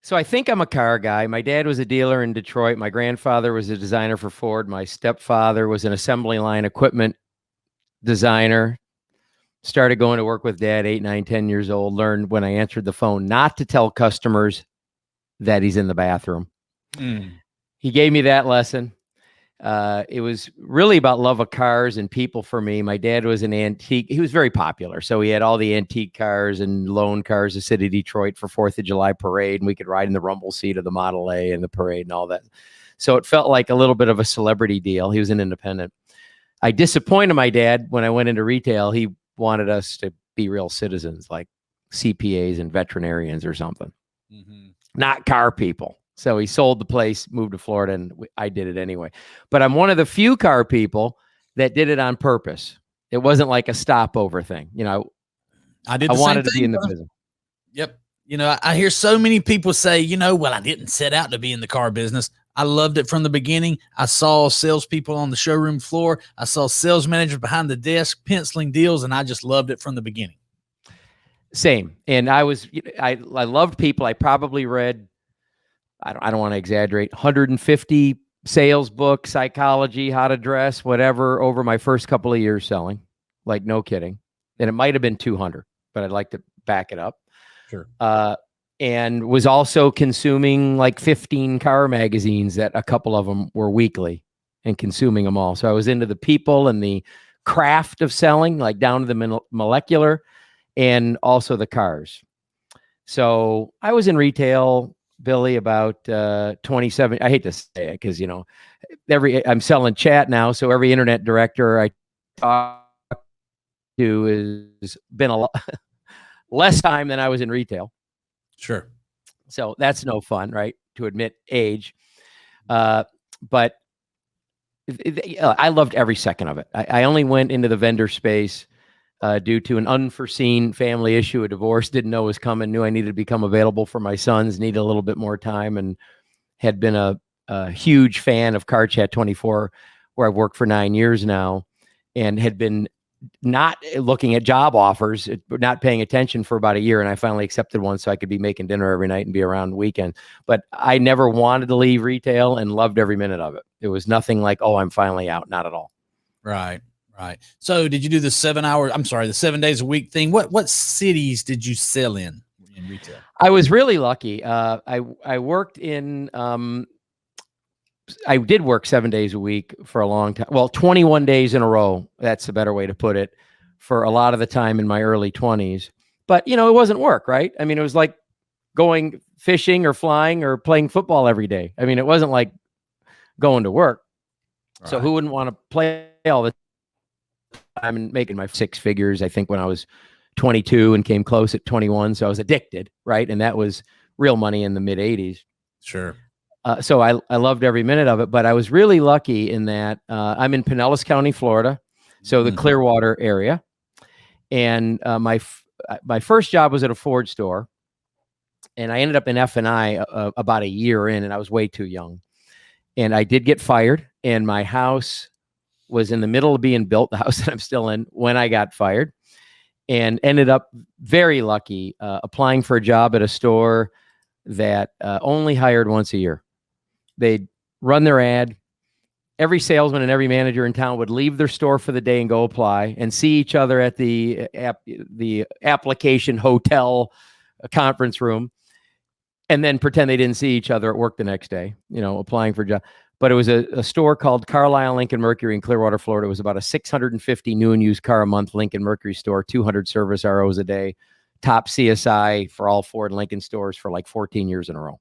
So I think I'm a car guy. My dad was a dealer in Detroit. My grandfather was a designer for Ford. My stepfather was an assembly line equipment designer. Started going to work with dad 8, 9, 10 years old. Learned when I answered the phone not to tell customers that he's in the bathroom. Mm. He gave me that lesson. It was really about love of cars and people for me. My dad was an antique. He was very popular. So he had all the antique cars and loan cars, the city of Detroit for 4th of July parade. And we could ride in the rumble seat of the Model A and the parade and all that. So it felt like a little bit of a celebrity deal. He was an independent. I disappointed my dad when I went into retail. He wanted us to be real citizens like CPAs and veterinarians or something, not car people. So he sold the place, moved to Florida, and I did it anyway. But I'm one of the few car people that did it on purpose. It wasn't like a stopover thing. You know, I wanted to be in the business. Yep. You know, I hear so many people say, you know, well, I didn't set out to be in the car business. I loved it from the beginning. I saw salespeople on the showroom floor. I saw sales managers behind the desk penciling deals, and I just loved it from the beginning. Same. And I loved people. I probably read, I don't want to exaggerate, 150 sales books, psychology, how to dress, whatever, over my first couple of years selling. Like, no kidding. And it might have been 200, but I'd like to back it up. Sure. And was also consuming like 15 car magazines that a couple of them were weekly and consuming them all. So I was into the people and the craft of selling, like down to the molecular, and also the cars. So I was in retail, Billy, about 27. I hate to say it because, you know, I'm selling chat now. So every internet director I talk to has been a lot less time than I was in retail. Sure. So that's no fun, right? To admit age. But I loved every second of it. I only went into the vendor space due to an unforeseen family issue, a divorce, didn't know was coming, knew I needed to become available for my sons, needed a little bit more time, and had been a huge fan of Car Chat 24, where I've worked for 9 years now, and had been not looking at job offers, not paying attention for about a year. And I finally accepted one so I could be making dinner every night and be around the weekend. But I never wanted to leave retail and loved every minute of it. It was nothing like, oh, I'm finally out. Not at all. Right. Right. So did you do the 7 days a week thing? What cities did you sell in retail? I was really lucky. I worked in, I did work 7 days a week for a long time. Well, 21 days in a row. That's a better way to put it, for a lot of the time in my early 20s. But, you know, it wasn't work, right? I mean, it was like going fishing or flying or playing football every day. I mean, it wasn't like going to work. Right. So who wouldn't want to play all the time and making my 6 figures, I think, when I was 22 and came close at 21. So I was addicted, right? And that was real money in the mid 80s. Sure. So I loved every minute of it, but I was really lucky in that I'm in Pinellas County, Florida, so the Clearwater area. And my first job was at a Ford store, and I ended up in F&I about a year in, and I was way too young. And I did get fired, and my house was in the middle of being built, the house that I'm still in, when I got fired, and ended up very lucky applying for a job at a store that only hired once a year. They'd run their ad. Every salesman and every manager in town would leave their store for the day and go apply and see each other at the application hotel conference room, and then pretend they didn't see each other at work the next day, you know, applying for a job. But it was a store called Carlisle Lincoln Mercury in Clearwater, Florida. It was about a 650 new and used car a month Lincoln Mercury store, 200 service ROs a day, top CSI for all Ford and Lincoln stores for like 14 years in a row.